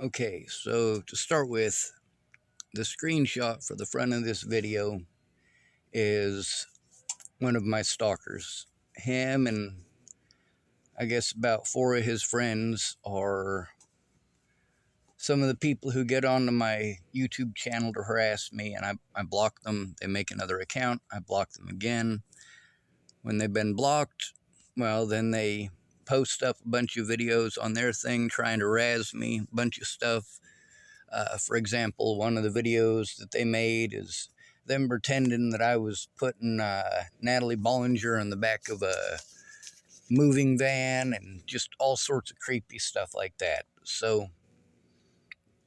Okay, so to start with, the screenshot for the front of this video is one of my stalkers. Him and I guess about 4 of his friends are some of the people who get onto my YouTube channel to harass me, and I block them. They make another account. I block them again. When they've been blocked, well, then they post up a bunch of videos on their thing trying to razz me, a bunch of stuff. For example, one of the videos that they made is them pretending that I was putting Natalie Bollinger in the back of a moving van and just all sorts of creepy stuff like that. So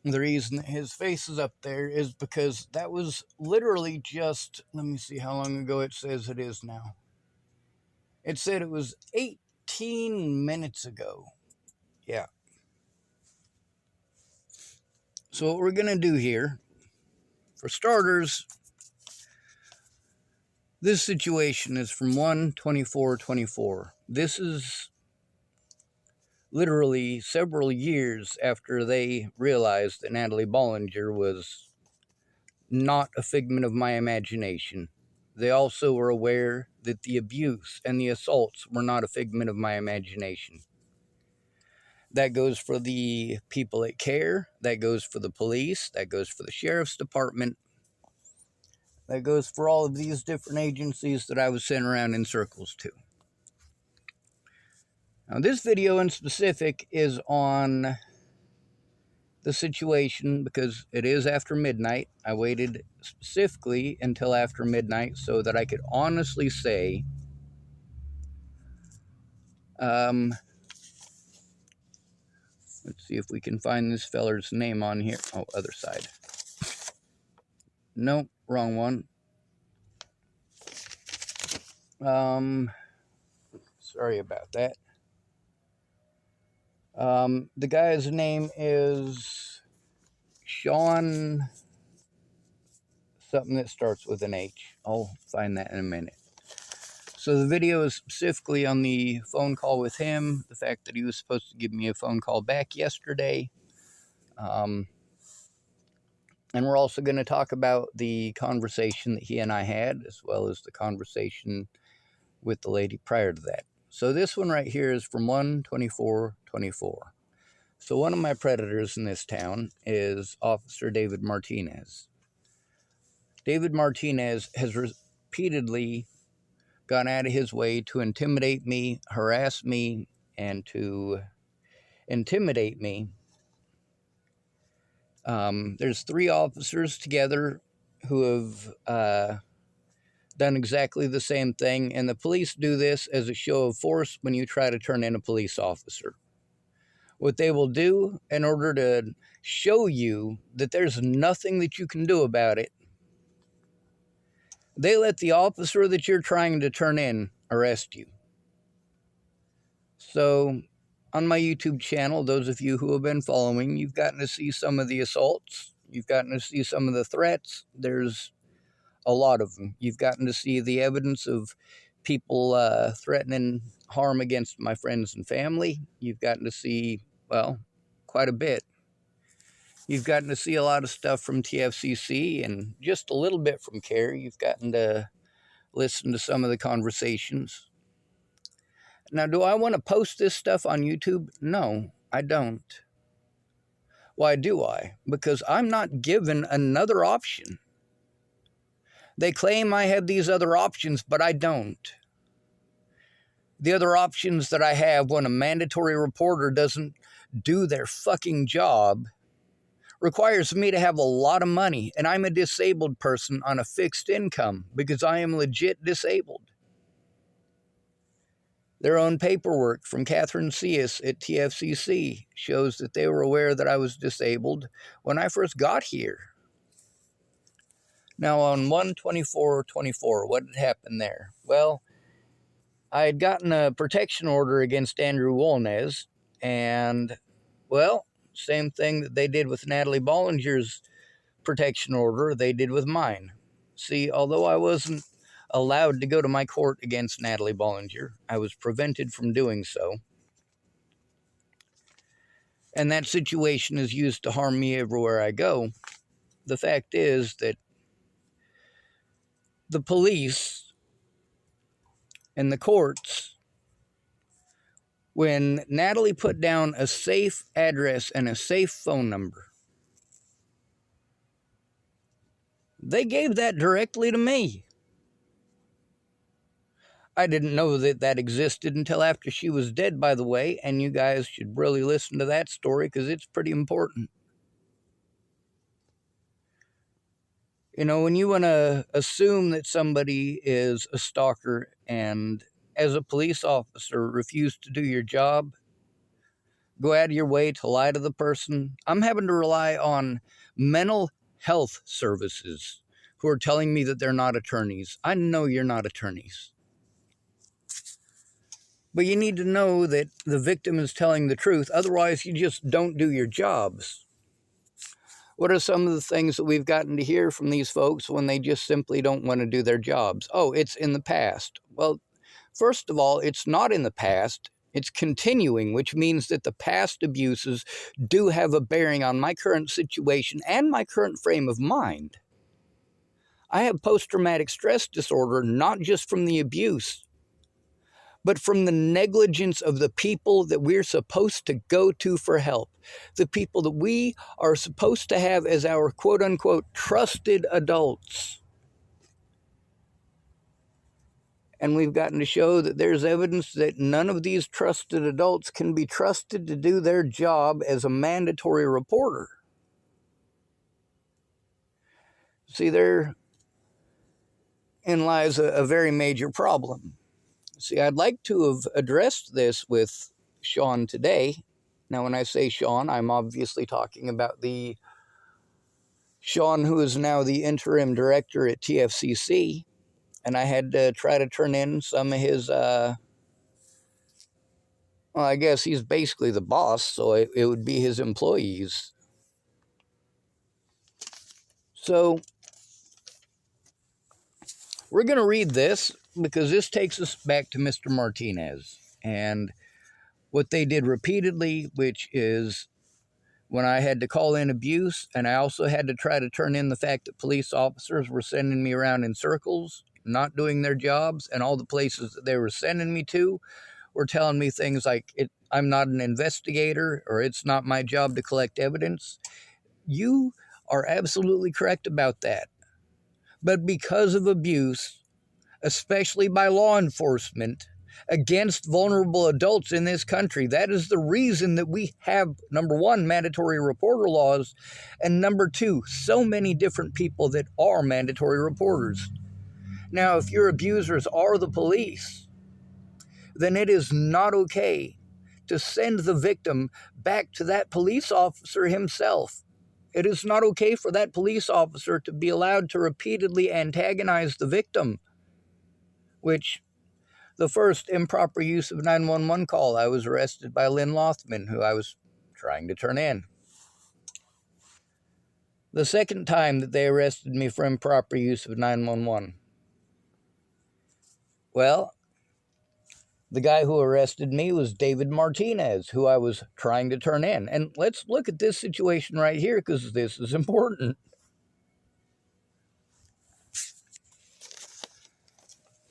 the reason that his face is up there is because that was literally just, let me see how long ago it says it is now. It said it was 18 minutes ago. Yeah. So what we're going to do here, for starters, this situation is from 1/24/24. This is literally several years after they realized that Natalie Bollinger was not a figment of my imagination. They also were aware that the abuse and the assaults were not a figment of my imagination. That goes for the people at CARE, that goes for the police, that goes for the sheriff's department, that goes for all of these different agencies that I was sent around in circles to. Now, this video in specific is on the situation because it is after midnight. I waited specifically until after midnight so that I could honestly say, let's see if we can find this feller's name on here. Oh, other side. Nope, wrong one. Sorry about that. The guy's name is Sean, something that starts with an H. I'll find that in a minute. So the video is specifically on the phone call with him, the fact that he was supposed to give me a phone call back yesterday. And we're also going to talk about the conversation that he and I had, as well as the conversation with the lady prior to that. So this one right here is from 1/24/24. So one of my predators in this town is Officer David Martinez. David Martinez has repeatedly gone out of his way to intimidate me, harass me, and to intimidate me. There's 3 officers together who have done exactly the same thing, and the police do this as a show of force when you try to turn in a police officer. What they will do in order to show you that there's nothing that you can do about it, they let the officer that you're trying to turn in arrest you. So on my YouTube channel, those of you who have been following, you've gotten to see some of the assaults. You've gotten to see some of the threats. There's a lot of them. You've gotten to see the evidence of people threatening harm against my friends and family. You've gotten to see, well, quite a bit. You've gotten to see a lot of stuff from TFCC and just a little bit from CARE. You've gotten to listen to some of the conversations. Now, do I want to post this stuff on YouTube? No, I don't. Why do I? Because I'm not given another option. They claim I have these other options, but I don't. The other options that I have when a mandatory reporter doesn't do their fucking job requires me to have a lot of money, and I'm a disabled person on a fixed income because I am legit disabled. Their own paperwork from Catherine Cius at TFCC shows that they were aware that I was disabled when I first got here. Now, on 1/24/24, what had happened there? Well, I had gotten a protection order against Andrew Wolnez, and, well, same thing that they did with Natalie Bollinger's protection order, they did with mine. See, although I wasn't allowed to go to my court against Natalie Bollinger, I was prevented from doing so. and that situation is used to harm me everywhere I go. The fact is that the police and the courts, when Natalie put down a safe address and a safe phone number, they gave that directly to me. I didn't know that that existed until after she was dead, by the way, and you guys should really listen to that story because it's pretty important. You know, when you want to assume that somebody is a stalker and as a police officer refuse to do your job, go out of your way to lie to the person. I'm having to rely on mental health services who are telling me that they're not attorneys. I know you're not attorneys. But you need to know that the victim is telling the truth. Otherwise, you just don't do your jobs. What are some of the things that we've gotten to hear from these folks when they just simply don't want to do their jobs? Oh, it's in the past. Well, first of all, it's not in the past. It's continuing, which means that the past abuses do have a bearing on my current situation and my current frame of mind. I have post-traumatic stress disorder, not just from the abuse, but from the negligence of the people that we're supposed to go to for help, the people that we are supposed to have as our quote-unquote trusted adults. And we've gotten to show that there's evidence that none of these trusted adults can be trusted to do their job as a mandatory reporter. See, therein lies a very major problem. See, I'd like to have addressed this with Sean today. Now, when I say Sean, I'm obviously talking about the Sean who is now the interim director at TFCC. And I had to try to turn in some of his, well, I guess he's basically the boss, so it would be his employees. So we're going to read this because this takes us back to Mr. Martinez and what they did repeatedly, which is when I had to call in abuse, and I also had to try to turn in the fact that police officers were sending me around in circles, not doing their jobs, and all the places that they were sending me to were telling me things like, I'm not an investigator, or it's not my job to collect evidence. You are absolutely correct about that. But because of abuse, especially by law enforcement, against vulnerable adults in this country, that is the reason that we have, number one, mandatory reporter laws, and number two, so many different people that are mandatory reporters. Now, if your abusers are the police, then it is not okay to send the victim back to that police officer himself. It is not okay for that police officer to be allowed to repeatedly antagonize the victim, which the first improper use of 911 call, I was arrested by Lynn Lothman, who I was trying to turn in. The second time that they arrested me for improper use of 911, well, the guy who arrested me was David Martinez, who I was trying to turn in. And let's look at this situation right here because this is important.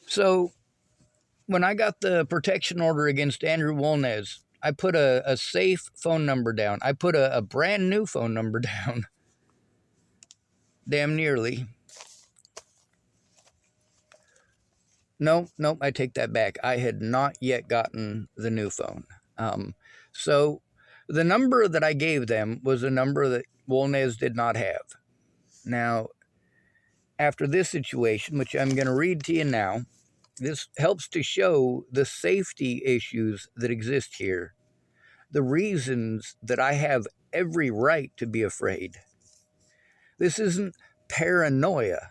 So when I got the protection order against Andrew Wolnez, I put a safe phone number down. I put a brand new phone number down. Damn nearly. No, I take that back. I had not yet gotten the new phone. So the number that I gave them was a number that Wolnez did not have. Now, after this situation, which I'm going to read to you now, this helps to show the safety issues that exist here, the reasons that I have every right to be afraid. This isn't paranoia.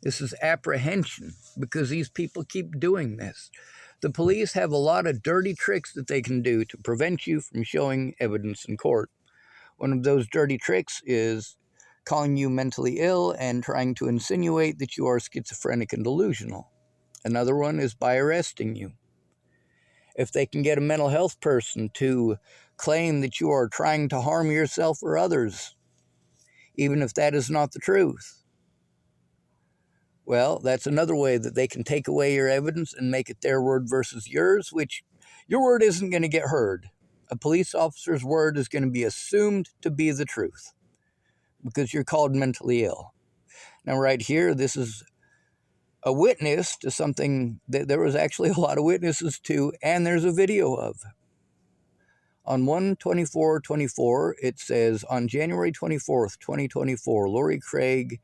This is apprehension because these people keep doing this. The police have a lot of dirty tricks that they can do to prevent you from showing evidence in court. One of those dirty tricks is calling you mentally ill and trying to insinuate that you are schizophrenic and delusional. Another one is by arresting you. If they can get a mental health person to claim that you are trying to harm yourself or others, even if that is not the truth, well, that's another way that they can take away your evidence and make it their word versus yours, which your word isn't going to get heard. A police officer's word is going to be assumed to be the truth because you're called mentally ill. Now, right here, this is a witness to something that there was actually a lot of witnesses to, and there's a video of. On 1/24/24, it says, on January 24th, 2024, Lori Craig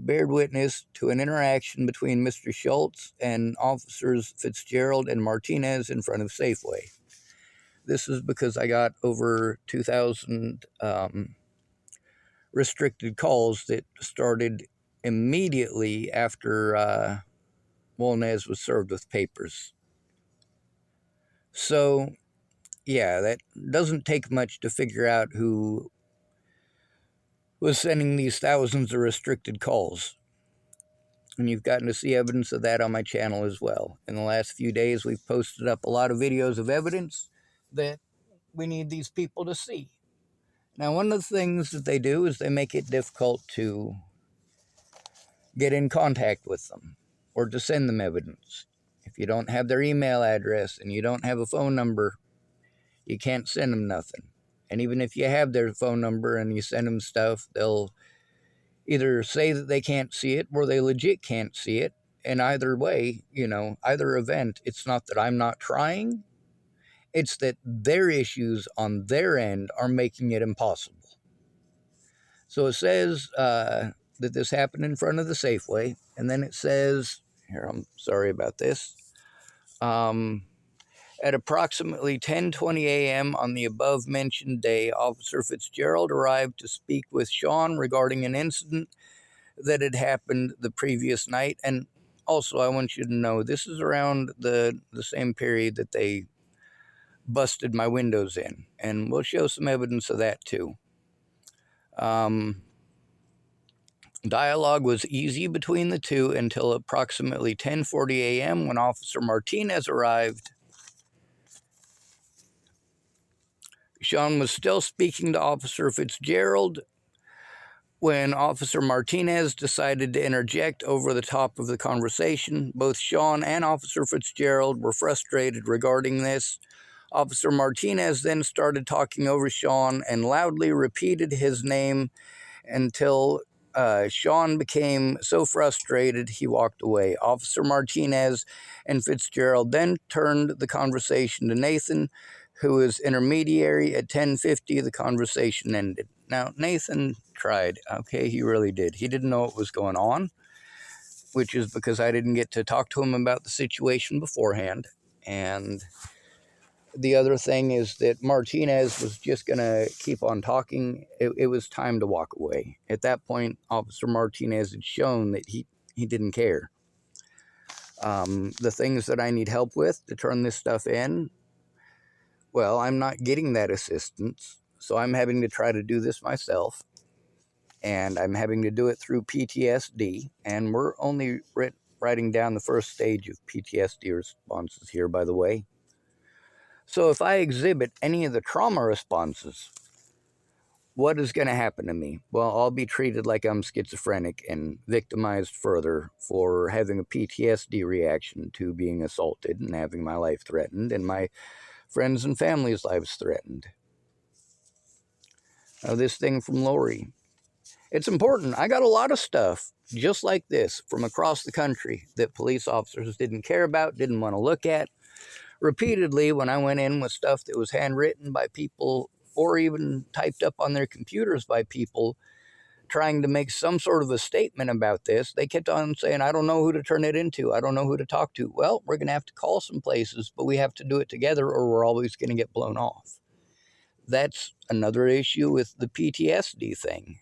bared witness to an interaction between Mr. Schultz and officers Fitzgerald and Martinez in front of Safeway. This is because I got over 2,000 restricted calls that started immediately after Molnez was served with papers. So, yeah, that doesn't take much to figure out who was sending these thousands of restricted calls. And you've gotten to see evidence of that on my channel as well. In the last few days, we've posted up a lot of videos of evidence that we need these people to see. Now, one of the things that they do is they make it difficult to get in contact with them or to send them evidence. If you don't have their email address and you don't have a phone number, you can't send them nothing. And even if you have their phone number and you send them stuff, they'll either say that they can't see it or they legit can't see it. And either way, either event, it's not that I'm not trying. It's that their issues on their end are making it impossible. So it says that this happened in front of the Safeway. And then it says, here, I'm sorry about this. At approximately 10:20 a.m. on the above-mentioned day, Officer Fitzgerald arrived to speak with Sean regarding an incident that had happened the previous night. And also, I want you to know, this is around the same period that they busted my windows in. And we'll show some evidence of that, too. Dialogue was easy between the two until approximately 10:40 a.m. when Officer Martinez arrived. Sean was still speaking to Officer Fitzgerald when Officer Martinez decided to interject over the top of the conversation. Both Sean and Officer Fitzgerald were frustrated regarding this. Officer Martinez then started talking over Sean and loudly repeated his name until Sean became so frustrated he walked away. Officer Martinez and Fitzgerald then turned the conversation to Nathan, who was intermediary. At 10:50, the conversation ended. Now, Nathan tried. Okay, he really did. He didn't know what was going on, which is because I didn't get to talk to him about the situation beforehand. And the other thing is that Martinez was just going to keep on talking. It was time to walk away. At that point, Officer Martinez had shown that he didn't care. The things that I need help with to turn this stuff in, well, I'm not getting that assistance, so I'm having to try to do this myself, and I'm having to do it through PTSD, and we're only writing down the first stage of PTSD responses here, by the way. So if I exhibit any of the trauma responses, what is going to happen to me? Well, I'll be treated like I'm schizophrenic and victimized further for having a PTSD reaction to being assaulted and having my life threatened and my friends and family's lives threatened. Now, this thing from Lori. It's important. I got a lot of stuff just like this from across the country that police officers didn't care about, didn't want to look at. Repeatedly, when I went in with stuff that was handwritten by people or even typed up on their computers by people trying to make some sort of a statement about this, they kept on saying, I don't know who to turn it into. I don't know who to talk to. Well, we're going to have to call some places, but we have to do it together or we're always going to get blown off. That's another issue with the PTSD thing,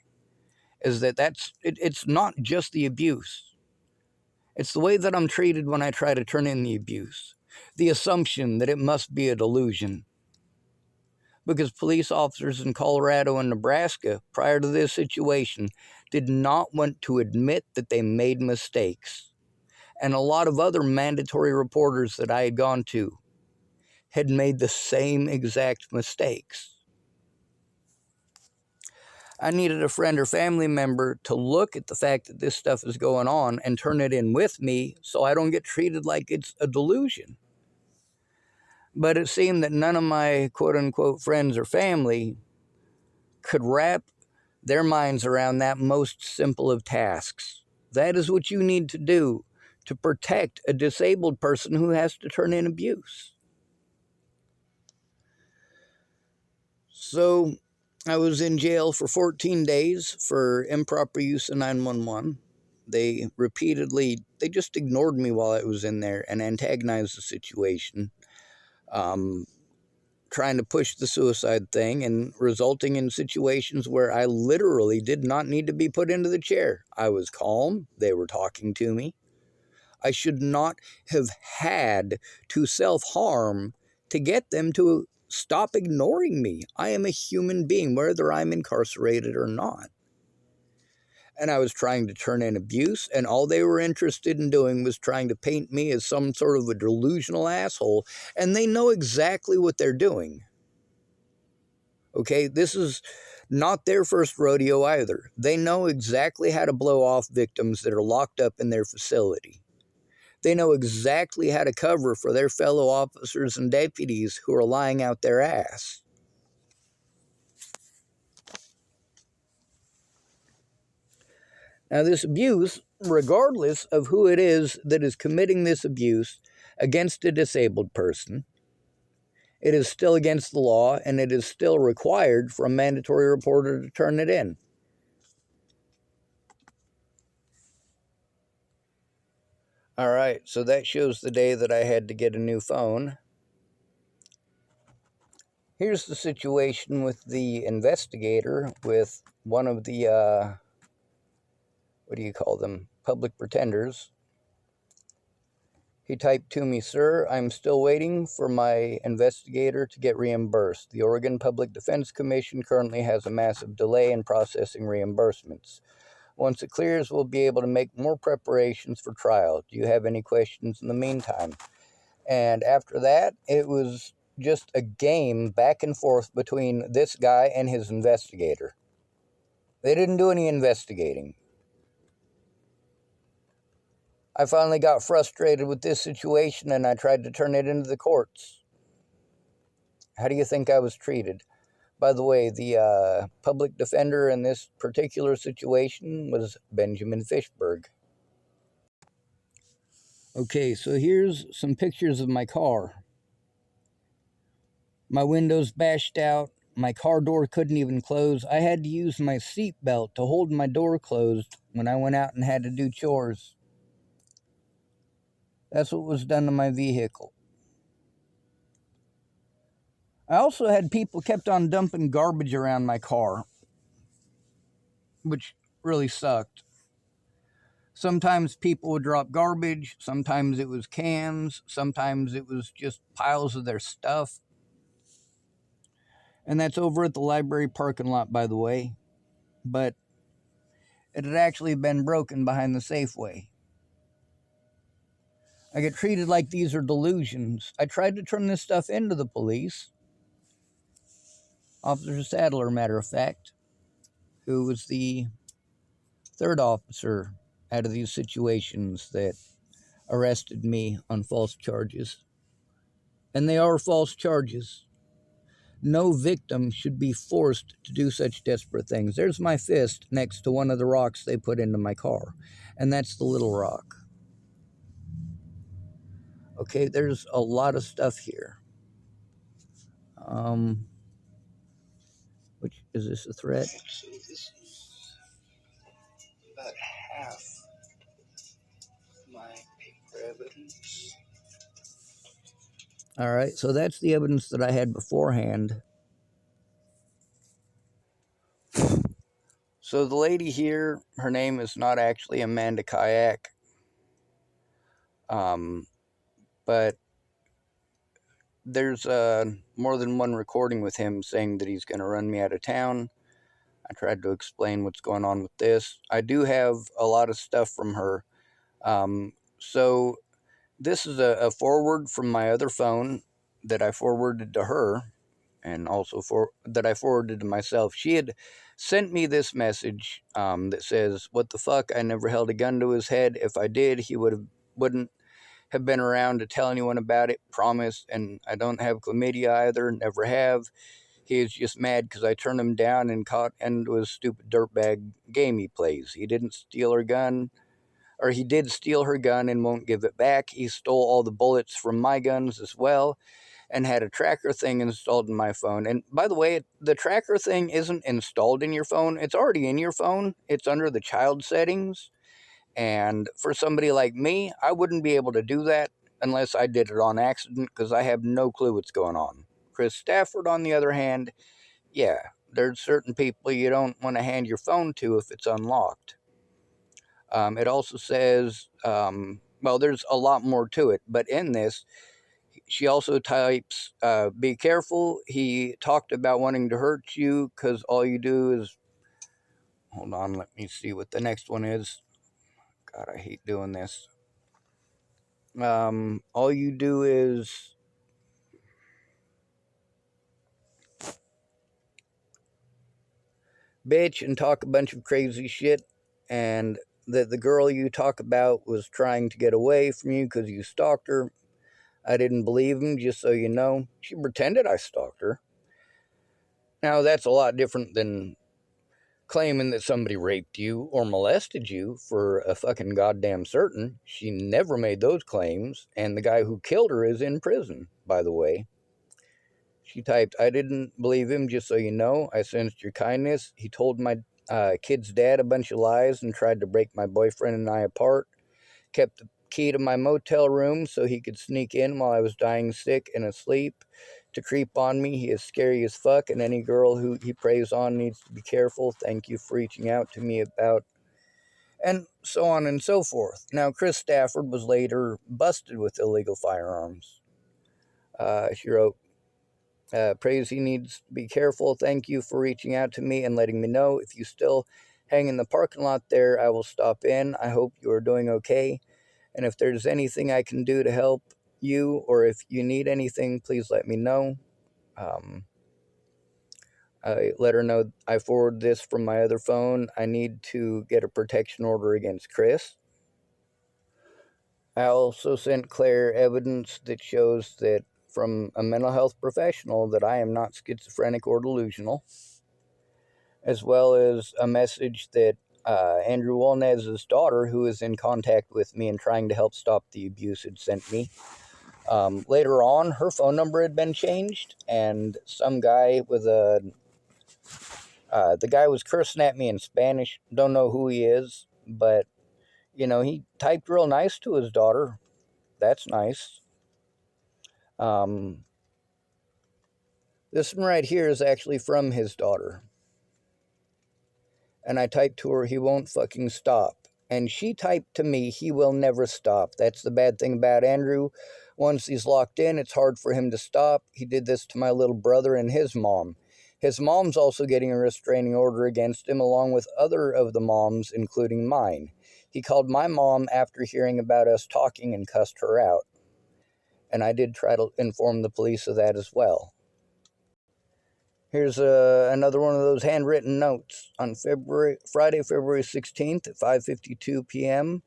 is that it's not just the abuse. It's the way that I'm treated when I try to turn in the abuse. The assumption that it must be a delusion. Because police officers in Colorado and Nebraska, prior to this situation, did not want to admit that they made mistakes. And a lot of other mandatory reporters that I had gone to had made the same exact mistakes. I needed a friend or family member to look at the fact that this stuff is going on and turn it in with me so I don't get treated like it's a delusion. But it seemed that none of my quote-unquote friends or family could wrap their minds around that most simple of tasks. That is what you need to do to protect a disabled person who has to turn in abuse. So I was in jail for 14 days for improper use of 911. They just ignored me while I was in there and antagonized the situation, trying to push the suicide thing and resulting in situations where I literally did not need to be put into the chair. I was calm. They were talking to me. I should not have had to self-harm to get them to stop ignoring me. I am a human being, whether I'm incarcerated or not. And I was trying to turn in abuse, and all they were interested in doing was trying to paint me as some sort of a delusional asshole, and they know exactly what they're doing. Okay, this is not their first rodeo either. They know exactly how to blow off victims that are locked up in their facility. They know exactly how to cover for their fellow officers and deputies who are lying out their ass. Now, this abuse, regardless of who it is that is committing this abuse against a disabled person, it is still against the law, and it is still required for a mandatory reporter to turn it in. All right, so that shows the day that I had to get a new phone. Here's the situation with the investigator with one of the, what do you call them, public pretenders. He typed to me, "Sir, I'm still waiting for my investigator to get reimbursed. The Oregon Public Defense Commission currently has a massive delay in processing reimbursements. Once it clears, we'll be able to make more preparations for trial. Do you have any questions in the meantime?" And after that, it was just a game back and forth between this guy and his investigator. They didn't do any investigating. I finally got frustrated with this situation and I tried to turn it into the courts. How do you think I was treated? By the way, the public defender in this particular situation was Benjamin Fishberg. Okay, so here's some pictures of my car. My windows bashed out. My car door couldn't even close. I had to use my seat belt to hold my door closed when I went out and had to do chores. That's what was done to my vehicle. I also had people kept on dumping garbage around my car, which really sucked. Sometimes people would drop garbage, sometimes it was cans, sometimes it was just piles of their stuff. And that's over at the library parking lot, by the way. But it had actually been broken behind the Safeway. I get treated like these are delusions. I tried to turn this stuff into the police. Officer Sadler, matter of fact, who was the third officer out of these situations that arrested me on false charges. And they are false charges. No victim should be forced to do such desperate things. There's my fist next to one of the rocks they put into my car, and that's the little rock. Okay, there's a lot of stuff here. Which, is this a threat? So this is about half my paper evidence. All right, so that's the evidence that I had beforehand. So the lady here, her name is not actually Amanda Kayak, but there's more than one recording with him saying that he's going to run me out of town. I tried to explain what's going on with this. I do have a lot of stuff from her. So this is a forward from my other phone that I forwarded to her, and also that I forwarded to myself. She had sent me this message that says, "What the fuck? I never held a gun to his head. If I did, he wouldn't have been around to tell anyone about it. Promise. And I don't have chlamydia either. Never have. He is just mad because I turned him down and caught into his stupid dirtbag game he plays. He didn't steal her gun." Or he did steal her gun and won't give it back. He stole all the bullets from my guns as well, and had a tracker thing installed in my phone. And by the way, the tracker thing isn't installed in your phone. It's already in your phone. It's under the child settings. And for somebody like me, I wouldn't be able to do that unless I did it on accident, because I have no clue what's going on. Chris Stafford, on the other hand, yeah, there's certain people you don't want to hand your phone to if it's unlocked. It also says, well, there's a lot more to it, but in this, she also types, be careful. He talked about wanting to hurt you because all you do is, hold on, let me see what the next one is. God, I hate doing this. All you do is bitch and talk a bunch of crazy shit, and that the girl you talk about was trying to get away from you because you stalked her. I didn't believe him, just so you know. She pretended I stalked her. Now, that's a lot different than claiming that somebody raped you or molested you for a fucking goddamn certain. She never made those claims, and the guy who killed her is in prison, by the way. She typed, I didn't believe him, just so you know. I sensed your kindness. He told my kid's dad a bunch of lies and tried to break my boyfriend and I apart. Kept the key to my motel room so he could sneak in while I was dying sick and asleep to creep on me. He is scary as fuck, and any girl who he preys on needs to be careful. Thank you for reaching out to me about, and so on and so forth. Now, Chris Stafford was later busted with illegal firearms. She wrote, praise he needs to be careful. Thank you for reaching out to me and letting me know. If you still hang in the parking lot there, I will stop in. I hope you are doing okay. And if there's anything I can do to help you, or if you need anything, please let me know. I let her know I forward this from my other phone. I need to get a protection order against Chris. I also sent Claire evidence that shows that from a mental health professional that I am not schizophrenic or delusional, as well as a message that Andrew Walnez's daughter, who is in contact with me and trying to help stop the abuse, had sent me. Later on, her phone number had been changed, and some guy with the guy was cursing at me in Spanish. Don't know who he is, but, you know, he typed real nice to his daughter. That's nice. This one right here is actually from his daughter. And I typed to her, he won't fucking stop. And she typed to me, he will never stop. That's the bad thing about Andrew. Once he's locked in, it's hard for him to stop. He did this to my little brother and his mom. His mom's also getting a restraining order against him, along with other of the moms, including mine. He called my mom after hearing about us talking and cussed her out. And I did try to inform the police of that as well. Here's another one of those handwritten notes. On Friday, February 16th at 5:52 p.m.,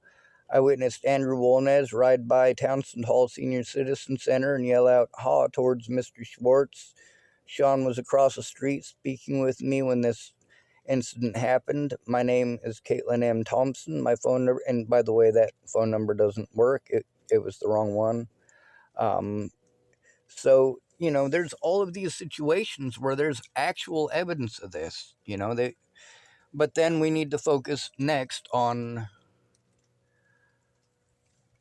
I witnessed Andrew Wolnez ride by Townsend Hall Senior Citizen Center and yell out, "Ha," towards Mr. Schwartz. Sean was across the street speaking with me when this incident happened. My name is Caitlin M. Thompson. My phone number, and by the way, that phone number doesn't work. It was the wrong one. So, you know, there's all of these situations where there's actual evidence of this, you know, but then we need to focus next on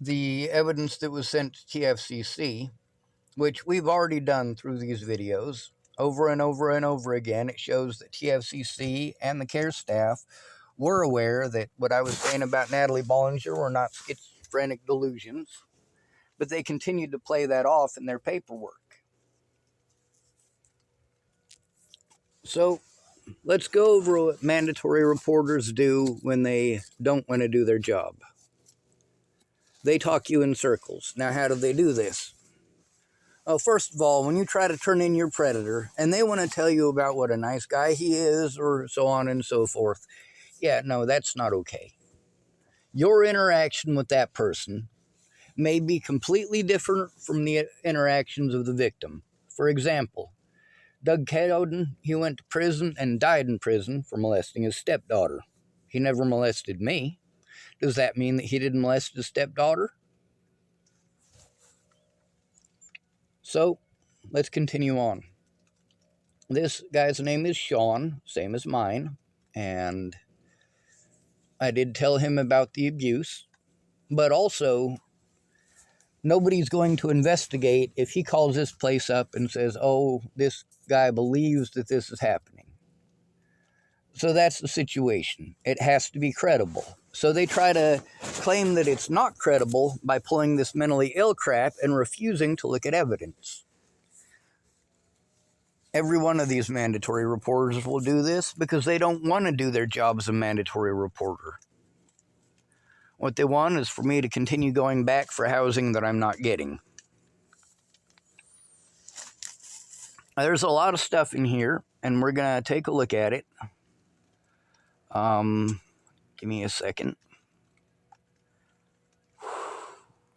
the evidence that was sent to TFCC, which we've already done through these videos over and over and over again. It shows that TFCC and the care staff were aware that what I was saying about Natalie Bollinger were not schizophrenic delusions, but they continued to play that off in their paperwork. So let's go over what mandatory reporters do when they don't want to do their job. they talk you in circles. Now, how do they do this? Well, first of all, when you try to turn in your predator and they want to tell you about what a nice guy he is or so on and so forth, yeah, no, that's not okay. Your interaction with that person may be completely different from the interactions of the victim. For example, Doug Cowden, he went to prison and died in prison for molesting his stepdaughter. He never molested me. Does that mean that he didn't molest his stepdaughter? So, let's continue on. This guy's name is Sean, same as mine, and I did tell him about the abuse, but also nobody's going to investigate if he calls this place up and says, oh, this guy believes that this is happening. So that's the situation. It has to be credible. So they try to claim that it's not credible by pulling this mentally ill crap and refusing to look at evidence. Every one of these mandatory reporters will do this because they don't want to do their job as a mandatory reporter. What they want is for me to continue going back for housing that I'm not getting. There's a lot of stuff in here, and we're going to take a look at it. Give me a second.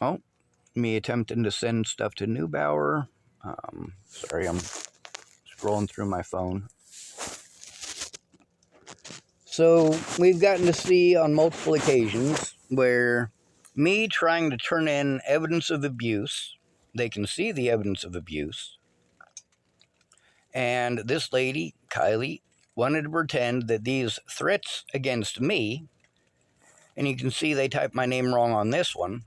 Oh, me attempting to send stuff to Neubauer. Sorry, I'm scrolling through my phone. So we've gotten to see on multiple occasions where me trying to turn in evidence of abuse, they can see the evidence of abuse, and this lady, Kylie, wanted to pretend that these threats against me, and you can see they typed my name wrong on this one.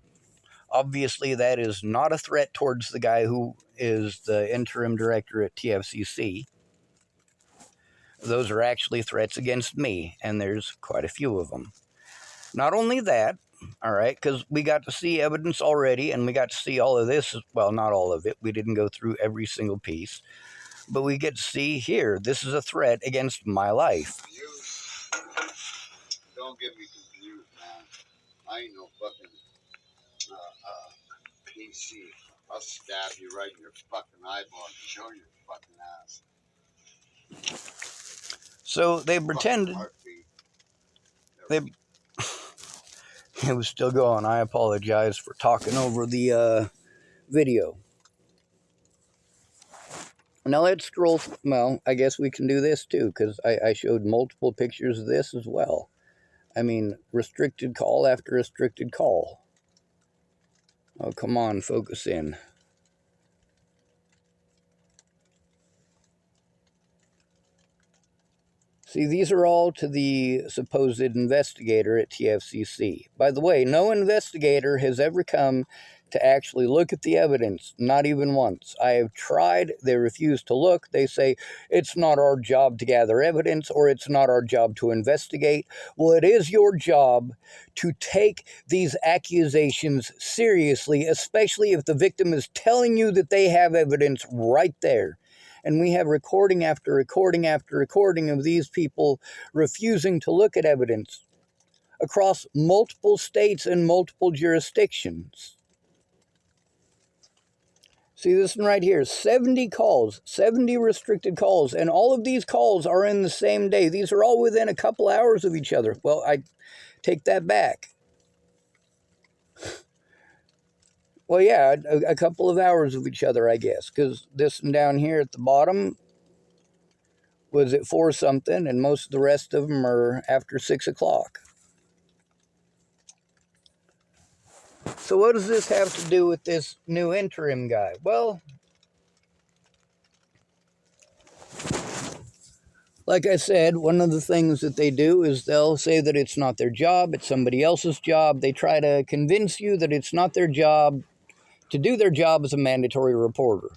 Obviously, that is not a threat towards the guy who is the interim director at TFCC. Those are actually threats against me, and there's quite a few of them. Not only that, all right, because we got to see evidence already, and we got to see all of this. Well, not all of it. We didn't go through every single piece. But we get to see here, this is a threat against my life. Don't get me confused, man. I ain't no fucking PC. I'll stab you right in your fucking eyeball and show your fucking ass. So they pretended. It was still going. I apologize for talking over the video. Now let's scroll. Well, I guess we can do this too, because I showed multiple pictures of this as well. I mean, restricted call after restricted call. Oh, come on, focus in. See, these are all to the supposed investigator at TFCC. By the way, no investigator has ever come to actually look at the evidence, not even once. I have tried, they refuse to look. They say, it's not our job to gather evidence, or it's not our job to investigate. Well, it is your job to take these accusations seriously, especially if the victim is telling you that they have evidence right there. And we have recording after recording after recording of these people refusing to look at evidence across multiple states and multiple jurisdictions. See this one right here, 70 calls, 70 restricted calls, and all of these calls are in the same day. These are all within a couple hours of each other. Well, I take that back. Well, yeah, a couple of hours of each other, I guess, because this one down here at the bottom was at 4 something, and most of the rest of them are after 6 o'clock. So what does this have to do with this new interim guy? Well, like I said, one of the things that they do is they'll say that it's not their job, it's somebody else's job. They try to convince you that it's not their job to do their job as a mandatory reporter.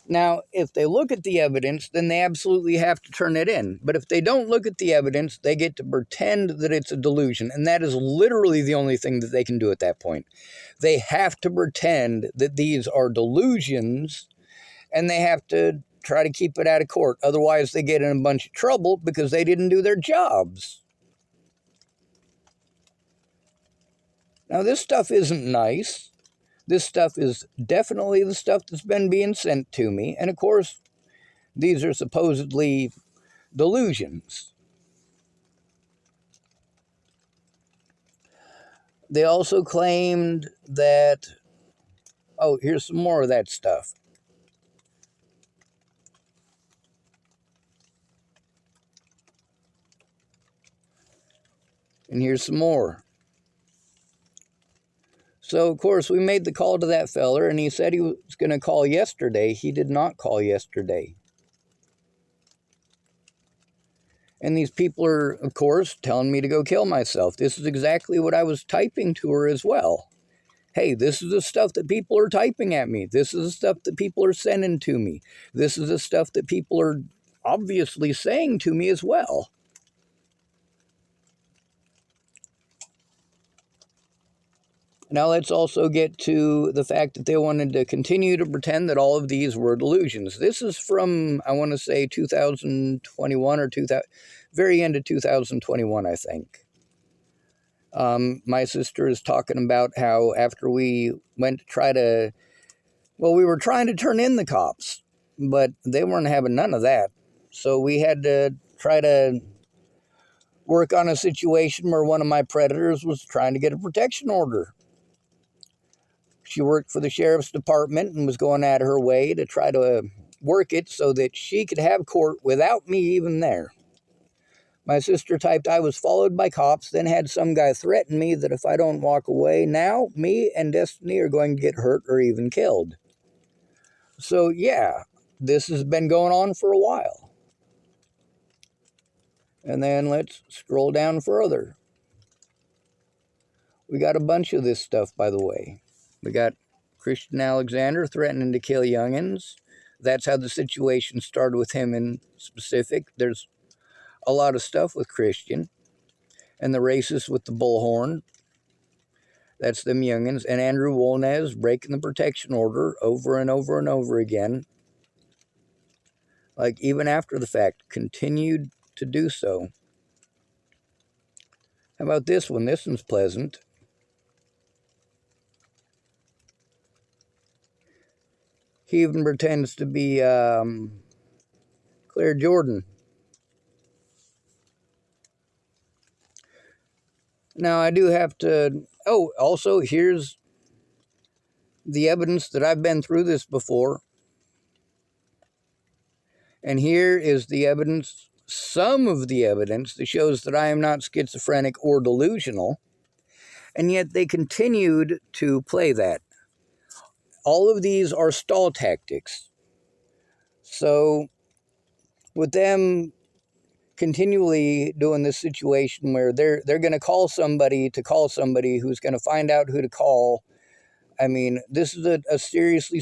Now, if they look at the evidence, then they absolutely have to turn it in. But if they don't look at the evidence, they get to pretend that it's a delusion. And that is literally the only thing that they can do at that point. They have to pretend that these are delusions, and they have to try to keep it out of court. Otherwise, they get in a bunch of trouble because they didn't do their jobs. Now, this stuff isn't nice. This stuff is definitely the stuff that's been being sent to me. And of course, these are supposedly delusions. They also claimed that, oh, here's some more of that stuff. And here's some more. So, of course, we made the call to that feller, and he said he was going to call yesterday. He did not call yesterday. And these people are, of course, telling me to go kill myself. This is exactly what I was typing to her as well. Hey, this is the stuff that people are typing at me. This is the stuff that people are sending to me. This is the stuff that people are obviously saying to me as well. Now let's also get to the fact that they wanted to continue to pretend that all of these were delusions. This is from, I want to say, 2021 or very end of 2021, I think. My sister is talking about how after we went to try to, well, we were trying to turn in the cops, but they weren't having none of that. So we had to try to work on a situation where one of my predators was trying to get a protection order. She worked for the sheriff's department and was going out of her way to try to work it so that she could have court without me even there. My sister typed, I was followed by cops, then had some guy threaten me that if I don't walk away now, me and Destiny are going to get hurt or even killed. So yeah, this has been going on for a while. And then let's scroll down further. We got a bunch of this stuff, by the way. We got Christian Alexander threatening to kill youngins. That's how the situation started with him in specific. There's a lot of stuff with Christian. And the racist with the bullhorn. That's them youngins. And Andrew Wolnez breaking the protection order over and over and over again. Like, even after the fact, continued to do so. How about this one? This one's pleasant. He even pretends to be Claire Jordan. Now, I do have to... Oh, also, here's the evidence that I've been through this before. And here is the evidence, some of the evidence, that shows that I am not schizophrenic or delusional. And yet they continued to play that. All of these are stall tactics. So, with them continually doing this situation where they're going to call somebody who's going to find out who to call. I mean, this is a seriously